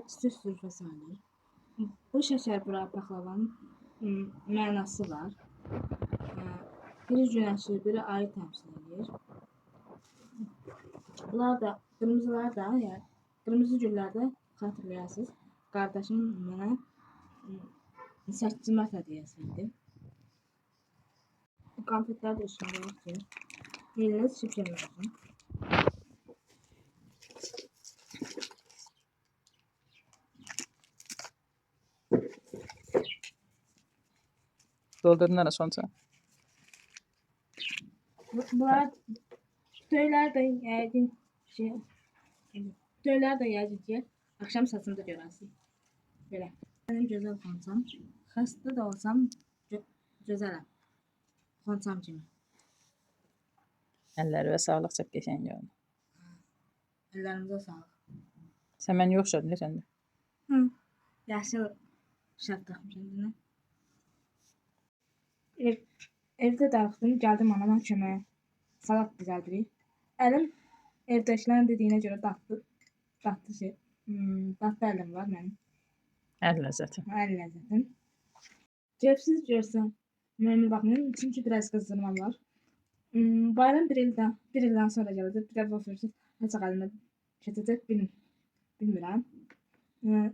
kiçik sürfə salır. Bu şəkərbura paxlavanın mənası var. Biri günəşi, biri ayı təmsil edir. Bunlar da, qırmızılar da, yəni qırmızı güllərdə xatırlayarsınız. Qardaşım mənə 8 mart hədiyəsi idi. Konfetlər də üstündə var ki, eliniz şipşən olsun. Doldurdun ara sonca. Bunlar töylər də yəqin ki, axşam saçımda görərsiniz. Belə. Mənim gözəl xonçam, xəstə də olsam gözələm. Xonçam kimi. Əlləri və sağlıq çox qəşəng görünür. Əllərimizə sağlıq. Sən mən yoxşadın, sən də. Yaşıl şart taxmışam dinə. Evdə dağıtdım, gəldim anama köməyə. Salat düzəldirik. Əlim evdəkilərin dediyinə görə datlı əlim var mənim. Əl ləzzəti. Əl ləzzətim. Cevsiz görsəm, müəmmi baxmayın, çünki biraz qızdırma var. Bayram bir ildən sonra gələcək. Bir də bu fürsət necə əlimə keçəcək bilmirəm.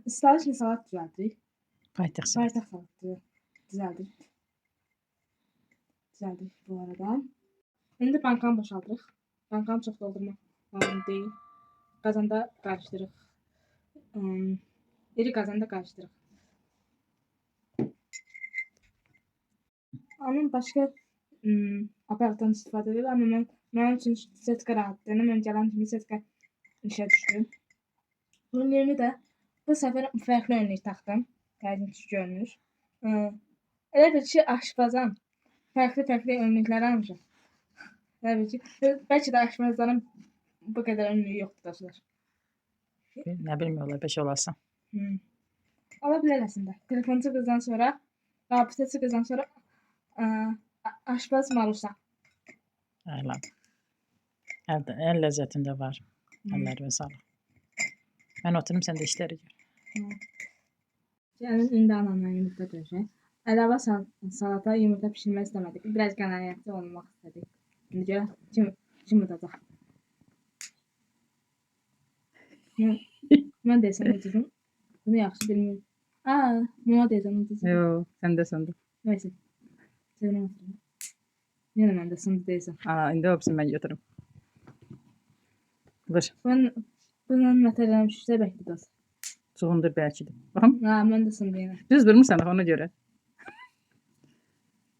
İstəliklə salat düzəldirik. Paytaxt salatı düzəldirik bu arada. İndi bankanı boşaldırıq. Bankanı çox doldurmaq lazım deyil. Qazanda qarışdırıq. İri qazanda qarışdırıq. Onun başqa aparatdan istifadə edir, amma mənim üçün setka rahatdır. Mən gələn kimi setka işə düşdü. Bunun yerini də bu səfər fərqli önlük taxdım. Yəqin ki görünür. Elə bil ki aşpazam. Fərqli önlüklər almışam. Elə bil ki, bəlkə də aşpazların bu qədər önlüyü yoxdur dostlar. Nə bilmirlər, beş olarsan. Ola bilər əslində. Telefonçu qızdan sonra, rabitəçi qızdan sonra aşpaz Marusa. Əla. Əl ləzzətində var. Əlləri və sağlıq. Mən oturum, sən də işləri gör. Gəlin, indi anamla yumurta döyəcək. Əlavə salata yumurta pişirmək istəmədik. Biraz qənaətli olmaq istədik. İndi görək kim udacaq. Mən desəm udacam. Bunu yaxşı bilmirəm. Mama deyəcəm udacaq. Yox, sən də. Neyse. Sevdim oturum. Yenə mən də sındı deyəcəm. İndi hepsini mən götürüm. Vır. Bunun materialını şüşdə bəklidir. Soğundur bəlkə də. Baxım. Mən də sındı yenə. Düz vurmuşsan ona görə.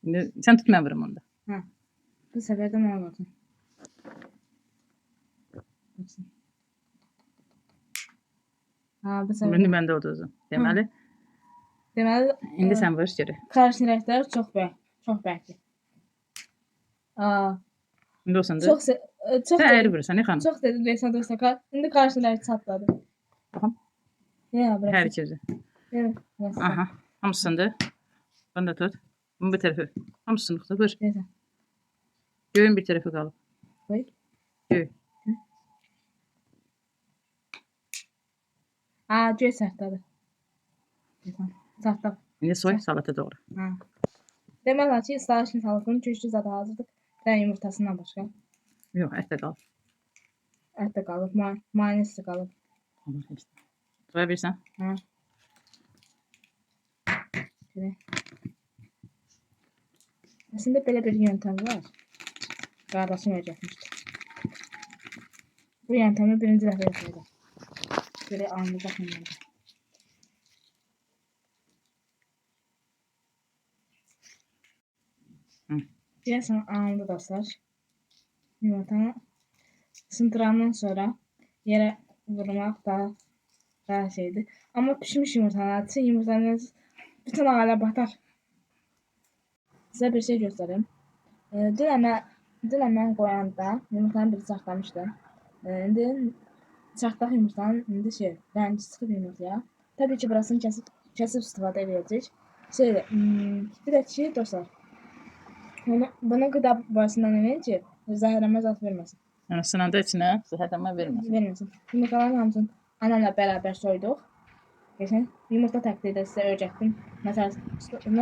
İndi sən tut, mən vurum onda. Bu səfər də mənə olsun. Bu səfər. İndi məndə uduzum. Deməli, indi sən vur görək. Qarışın rəngləri çox bərkli. İndi olsun da. Çox Sən əri vurursan, xanım. Çox dedi deyəsən dostlar. İndi qarışın rəngi çatladı. Baxım. Hər ikisi. Aha, hamısını da. Bunu da tut. Bunu bir tərəfə. Hamısını da vur. Göyün bir tərəfə qalıb. Qoy. Göy. Göy sərtladı. Sərtladı. İndi soy, salata doğru. Deməli ki, istalaşın salatının köşkü zadı hazırdır. Bir yumurtasından başqa. Yox, ət də qalıb. Ət də qalıb, mayonez də qalıb. Soya bilirsən? Əslində belə bir yöntəm var. Qardaşım öyrətmişdi. Bu yöntəmi birinci dəfə yapıyordum. Belə anlayacaq bunları. Deyəsən anladı dostlar. Yumurtanı sındırandan sonra yerə vurmaq daha şeydir. Amma pişmiş yumurtalar için yumurtanız bütün ağala batar. Sizə bir şey göstəreyim. Dünən mən qoyanda yumurtanın biri çartlamışdı. İndi çartlaq yumurtanın rəngi çıxıb yumurtaya. Təbii ki, burasını kəsib istifadə edəcək. Bir də ki, dostlar, bunu qida boyasından eləyin ki, zəhərlənmə zat verməsin. Yəni sınanda içinə zəhərlənmə verməsin. Verməsin. Yumurtaların hamısını anamla bərabər soyduq. Geçen yumurta taklidi size öğrettim. Ne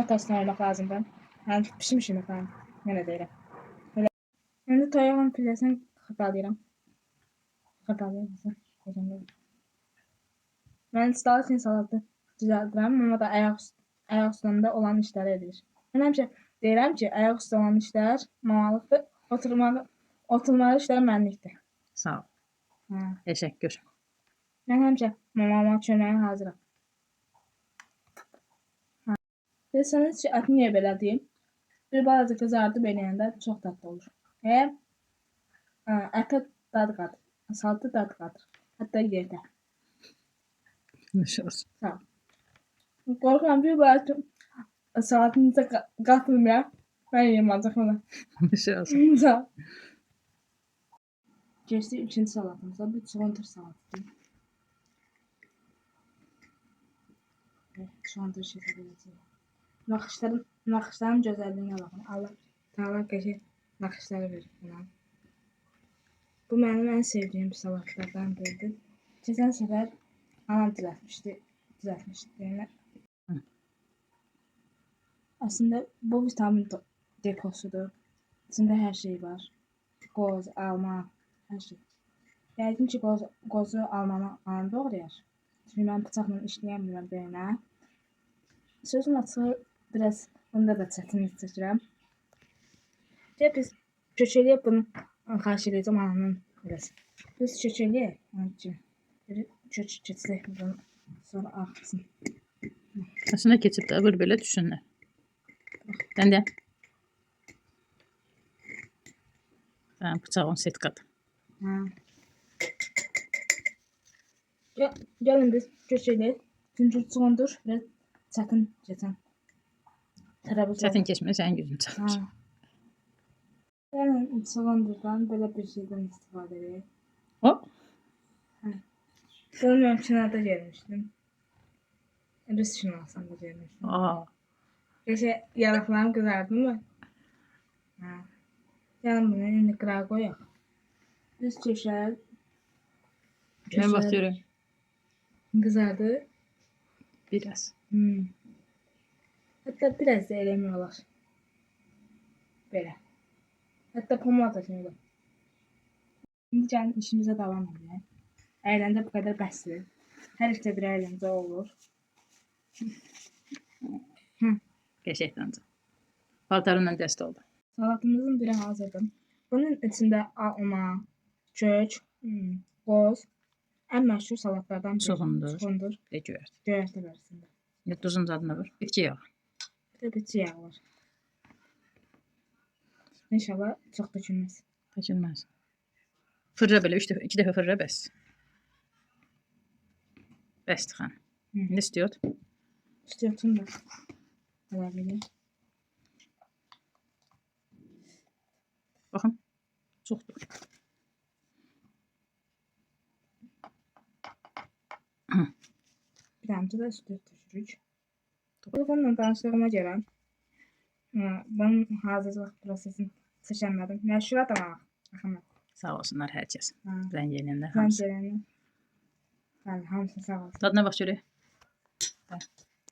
tarz oynamak lazımdı. Yani pişmişim efendim. Ne deyirəm. Böyle. Şimdi toyağın pilesini xırdalayıram. Xırdalayıram. Ben stalin salatı düzəldirəm, amma da ayaq üstündə olan işləri edir. Mən həmişə deyirəm ki, ayaq üstü olan işlər mamalıqdır, oturmalı işlər mənlikdir. Sağ ol. Hə. Təşəkkür. Mən həmişə mamama köməyə hazıram. Hə. Desəniz ki, ətini niyə belə deyim? Bir balaca qızardıb eləyəndə çox dadlı olur. Ətə dad qadır, salata dad qadır. Hətta yerdə. Nuş olsun. Sağ ol. Qorxuram bir balaca salatınıza qatılmaya. Ben yiyeyim ancaq onu. Nuş olsun. Sağ ol. Geçti ikinci salatımıza. Bu çuğundur salatıdır. Çuğundur şəkil edəcəyim. Naxışların gözəlliyinə baxın. Allah Teala qəşəng naxışları verir buna. Bu mənim ən sevdiyim salatlardan biridir. Keçən səfər anam düzəltmişdi. Yəni aslında bu vitamin deposudur. İçində hər şey var. Qoz, alma, hər şey. Yəqin ki, qozu almanı anam doğrayar. Çünki mən bıçaqla işləyəmirəm böyünə. Sözün açığı biraz onda da çətinlik çəkirəm. Biz köçəliyib bunu xahiş edəcəm anamın biraz. Biz köçəliyib. Onun üçün köçsək bunu sonra axsın. Aslında keçib də bir belə düşünlər. Sən də. Sən bıçağın set qat. Hə. Gəlin biz köçəliyib. Çünki çuğundur biraz çətin keçən. Çətin keçmir, sənin gücün çatır. Yəni çuğundurdan belə bir şeydən istifadə edək. O? Hə. Bunu mən kinoda görmüşdüm. Rus kinosunda görmüşdüm. Geçə yanaqlarım qızardı mı? Hə. Gəlin bunu indi qırağa qoyaq. Biz köşəyə. Mən baxıyorum. Qızardı. Biraz. Hətta biraz da eləmək olar. Belə. Hətta pomada kimi. İndi gəlin işimizə davam edək. Əyləncə bu qədər bəsdir. Hər işdə bir əyləncə olur. Qəşəngdir. Paltarınla dəst oldu. Salatımızın biri hazırdır. Bunun içində alma, kök, qoz, ən məşhur salatlardan biri. Çuğundur. Və göyərti. Göyərti var içində. Duzun zadına var. Bitki yağı. Bitki yağı var. İnşallah çox dökülməz. Dökülməz. Fırra belə 2 dəfə fırra bəs. Bəsdir xan. Ne istiyor? İstiyorsun da. Olabilir. Baxın. Çoxdur. Bir damcı da süt düşürük. Telefonla danışdığıma görə bunun hazırlıq prosesini seçənmədim. Məşhurat ama baxın. Sağ olsunlar hər kəs. Zəng eləyənlər Zəng hamısı. eləyənlər. Bəli, hamısı sağ olsun. Dadına bax görək.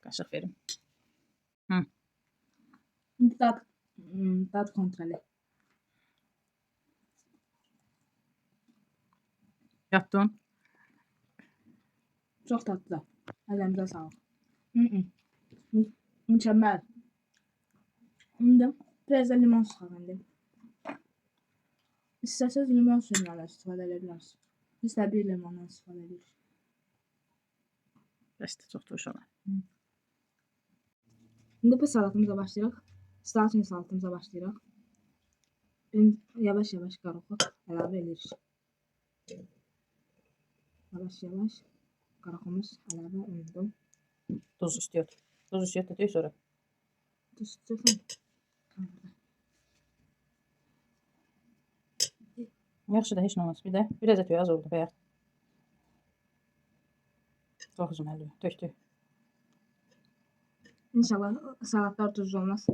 Qaşıq verim. İndi dad kontrolü. Yatdın. Çox tatlı. Əllərimizə sağlıq. Mükəmməl. İndi biraz da limon sıxalım. İstəsəz limon suyundan istifadə edə bilərsiniz. Biz təbii limondan istifadə edirik. Bəsdir, çoxdur uşaqlar. İndi bu salatımıza başlayırıq. Stalçın salatımıza başlayırıq. Yavaş-yavaş qarışıq əlavə edirik. Yavaş-yavaş qarışımız əlavə olundu. Tuz istiyor. Tuz istiyor da sonra. Tuz istiyorsan. Yaxşı da heç nə olmaz. Bir də biraz etiyor, az oldu bayaq. Çox uzun əlli. Tökdü. İnşallah salatlar tuzlu olmaz.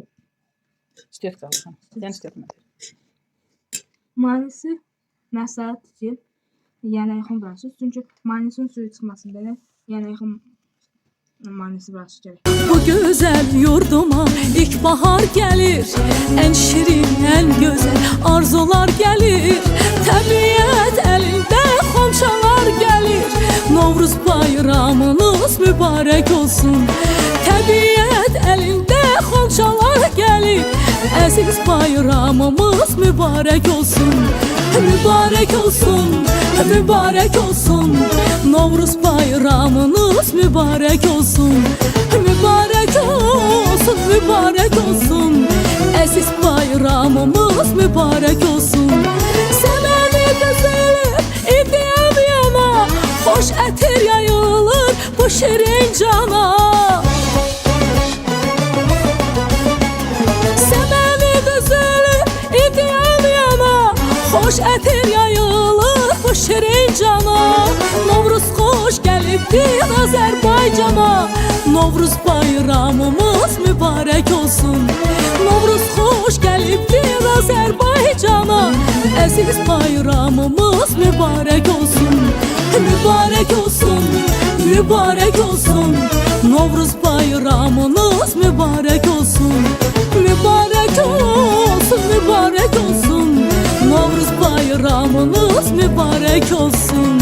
İstiyor qalırsan. Sən istiyordum. Mayonezi məsləhət ki, yana yaxın bıraksınız. Çünki mayonesin suyu çıxmasın belə yana yaxın Manisi biraz gerek. Bu güzel yurduma ilkbahar gelir. En şirin, en güzel arzular gelir. Təbiət elinde xonçalar gelir. Novruz bayramınız mübarek olsun. Təbiət elinde xonçalar gelir. Əziz bayramımız mübarek olsun. Mübarek olsun, mübarek olsun. Novruz bayramınız mübarek olsun. Mübarek olsun, mübarek olsun. Əziz bayramımız mübarek olsun. Səməni düzülür, idiyəm yana. Xoş ətir yayılır bu şirin cana. Səməni düzülür, idiyəm yana. Xoş ətir yayılır bu şirin cana. Novruz xoş gəlibdir Azərbaycana. Novruz bayramımız mübarek olsun. Novruz xoş gəlibdir Azərbaycana. Əziz bayramımız mübarek olsun. Mübarek olsun, mübarek olsun. Novruz bayramınız mübarek olsun. Mübarek olsun, mübarek olsun. Novruz bayramınız mübarek olsun.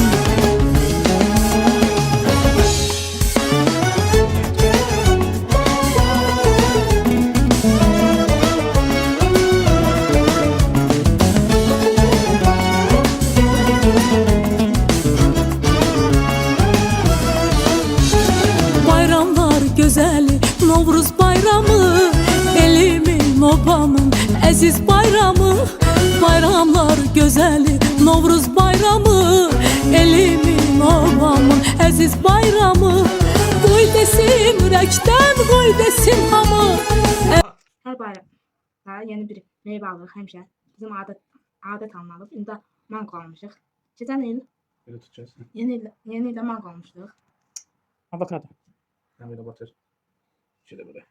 Bayramlar güzeli Novruz bayramı, elimin obamın əziz bayramı. Bayramlar güzeli Novruz bayramı, elimin obamın əziz bayramı. Qoy desin ürəkdən, qoy desin hamı. Her bayramda yeni bir meyve alırıq həmişə. Bizim adət almalıyıq. İndi də mango almışıq. Keçən il Böyle tutacağız. yeni ildə mango almışdıq. Avokado. Ben böyle batır. Şöyle böyle.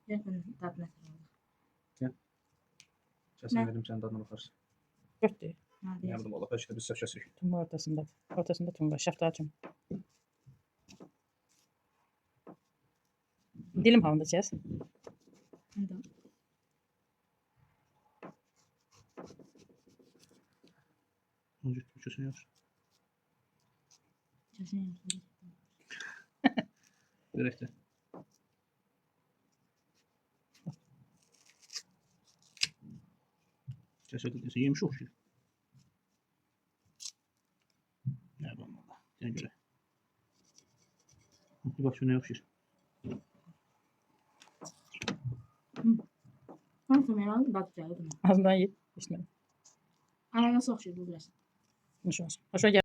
Yakın tadına. Kesin Ne? verim sen tadına bakarsın. Gördü. Hadi. Yardım ol. İşte biz saçası. Tumba ortasında. Ortasında tumba. Şaftacım. Dilim havında çez. Hadi. Önce köşesini yap. Kesin. Direkte. Kesinlikle yemiş o şey. Nereden valla? Sen göre. Bir bak şuna yok şey. Tam kameranın tadı geldi mi? Ağzından ye. İçine. Ananas oxşuyur bu biraz. Hoş olsun. Hoşa gel.